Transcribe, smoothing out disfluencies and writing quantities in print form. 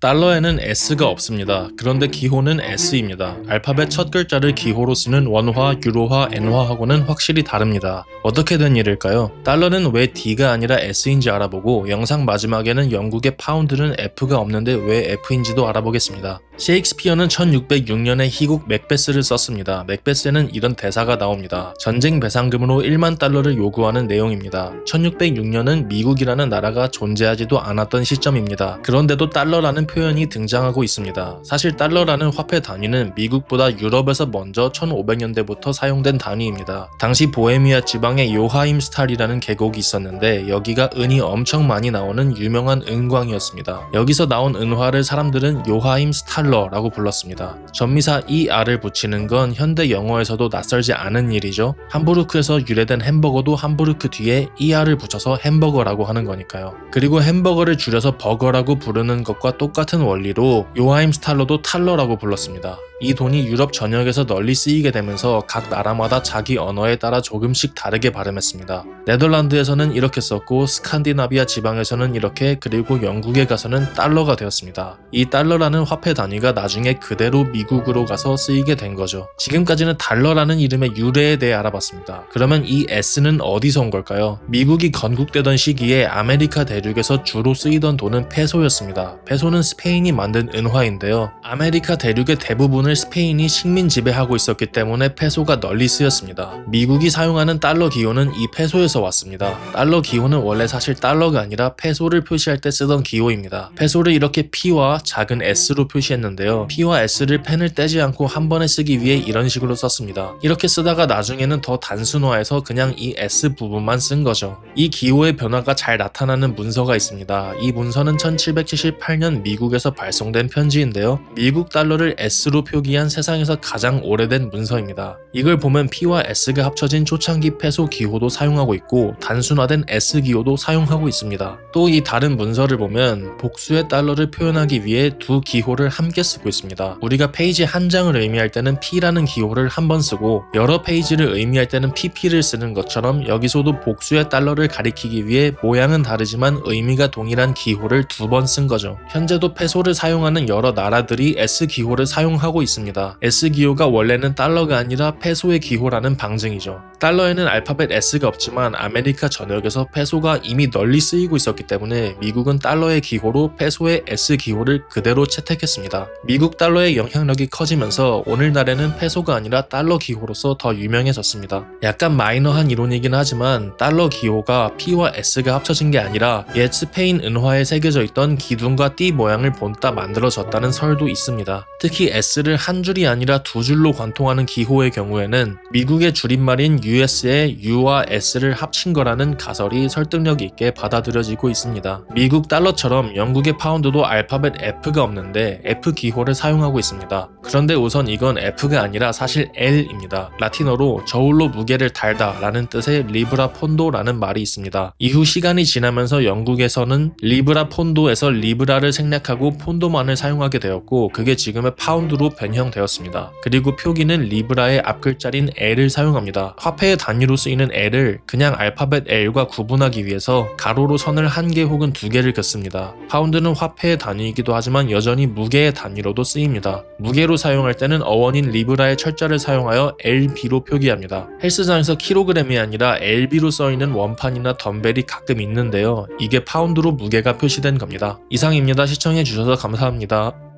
달러에는 S가 없습니다. 그런데 기호는 S입니다. 알파벳 첫 글자를 기호로 쓰는 원화, 유로화, 엔화하고는 확실히 다릅니다. 어떻게 된 일일까요? 달러는 왜 D가 아니라 S인지 알아보고 영상 마지막에는 영국의 파운드는 F가 없는데 왜 F인지도 알아보겠습니다. 셰익스피어는 1606년에 희곡 맥베스를 썼습니다. 맥베스에는 이런 대사가 나옵니다. 전쟁 배상금으로 1만 달러를 요구하는 내용입니다. 1606년은 미국이라는 나라가 존재하지도 않았던 시점입니다. 그런데도 달러라는 표현이 등장하고 있습니다. 사실 달러라는 화폐 단위는 미국보다 유럽에서 먼저 1500년대부터 사용된 단위입니다. 당시 보헤미아 지방에 요하임스탈이라는 계곡이 있었는데 여기가 은이 엄청 많이 나오는 유명한 은광이었습니다. 여기서 나온 은화를 사람들은 요하임스탈러라고 불렀습니다. 전미사 ER을 붙이는 건 현대 영어에서도 낯설지 않은 일이죠. 함부르크에서 유래된 햄버거도 함부르크 뒤에 ER을 붙여서 햄버거라고 하는 거니까요. 그리고 햄버거를 줄여서 버거라고 부르는 것과 똑같은 원리로 요하임스탈러도 탈러라고 불렀습니다. 이 돈이 유럽 전역에서 널리 쓰이게 되면서 각 나라마다 자기 언어에 따라 조금씩 다르게 발음했습니다. 네덜란드에서는 이렇게 썼고 스칸디나비아 지방에서는 이렇게, 그리고 영국에 가서는 달러가 되었습니다. 이 달러라는 화폐 단위가 나중에 그대로 미국으로 가서 쓰이게 된 거죠. 지금까지는 달러라는 이름의 유래에 대해 알아봤습니다. 그러면 이 S는 어디서 온 걸까요? 미국이 건국되던 시기에 아메리카 대륙에서 주로 쓰이던 돈은 페소였습니다. 페소는 스페인이 만든 은화인데요. 아메리카 대륙의 대부분을 스페인이 식민 지배하고 있었기 때문에 페소가 널리 쓰였습니다. 미국이 사용하는 달러 기호는 이 페소에서 왔습니다. 달러 기호는 원래 사실 달러가 아니라 페소를 표시할 때 쓰던 기호입니다. 페소를 이렇게 P와 작은 S로 표시했는데요. P와 S를 펜을 떼지 않고 한 번에 쓰기 위해 이런 식으로 썼습니다. 이렇게 쓰다가 나중에는 더 단순화해서 그냥 이 S 부분만 쓴 거죠. 이 기호의 변화가 잘 나타나는 문서가 있습니다. 이 문서는 1778년 미국에서 발송된 편지인데요. 미국 달러를 S로 표기한 세상에서 가장 오래된 문서입니다. 이걸 보면 P와 S가 합쳐진 초창기 페소 기호도 사용하고 있고 단순화된 S 기호도 사용하고 있습니다. 또 이 다른 문서를 보면 복수의 달러를 표현하기 위해 두 기호를 함께 쓰고 있습니다. 우리가 페이지 한 장을 의미할 때는 P라는 기호를 한 번 쓰고 여러 페이지를 의미할 때는 PP를 쓰는 것처럼 여기서도 복수의 달러를 가리키기 위해 모양은 다르지만 의미가 동일한 기호를 두 번 쓴 거죠. 현재도 페소를 사용하는 여러 나라들이 S 기호를 사용하고 있습니다. S 기호가 원래는 달러가 아니라 페소의 기호라는 방증이죠. 달러에는 알파벳 S가 없지만 아메리카 전역에서 페소가 이미 널리 쓰이고 있었기 때문에 미국은 달러의 기호로 페소의 S 기호를 그대로 채택했습니다. 미국 달러의 영향력이 커지면서 오늘날에는 페소가 아니라 달러 기호로서 더 유명해졌습니다. 약간 마이너한 이론이긴 하지만 달러 기호가 P와 S가 합쳐진 게 아니라 옛 스페인 은화에 새겨져 있던 기둥과 띠 모양을 본따 만들어졌다는 설도 있습니다. 특히 S를 한 줄이 아니라 두 줄로 관통하는 기호의 경우에는 미국의 줄임말인 US에 U와 S를 합친 거라는 가설이 설득력 있게 받아들여지고 있습니다. 미국 달러처럼 영국의 파운드도 알파벳 F가 없는데 F 기호를 사용하고 있습니다. 그런데 우선 이건 F가 아니라 사실 L입니다. 라틴어로 저울로 무게를 달다 라는 뜻의 리브라 폰도라는 말이 있습니다. 이후 시간이 지나면서 영국에서는 리브라 폰도에서 리브라를 생략하고 폰도만을 사용하게 되었고 그게 지금의 파운드로 변형되었습니다. 그리고 표기는 리브라의 앞글자인 L을 사용합니다. 화폐의 단위로 쓰이는 L을 그냥 알파벳 L과 구분하기 위해서 가로로 선을 한 개 혹은 두 개를 긋습니다. 파운드는 화폐의 단위이기도 하지만 여전히 무게의 단위로도 쓰입니다. 무게로 사용할 때는 어원인 리브라의 철자를 사용하여 LB로 표기합니다. 헬스장에서 킬로그램이 아니라 LB로 써있는 원판이나 덤벨이 가끔 있는데요. 이게 파운드로 무게가 표시된 겁니다. 이상입니다. 시청해주셔서 감사합니다.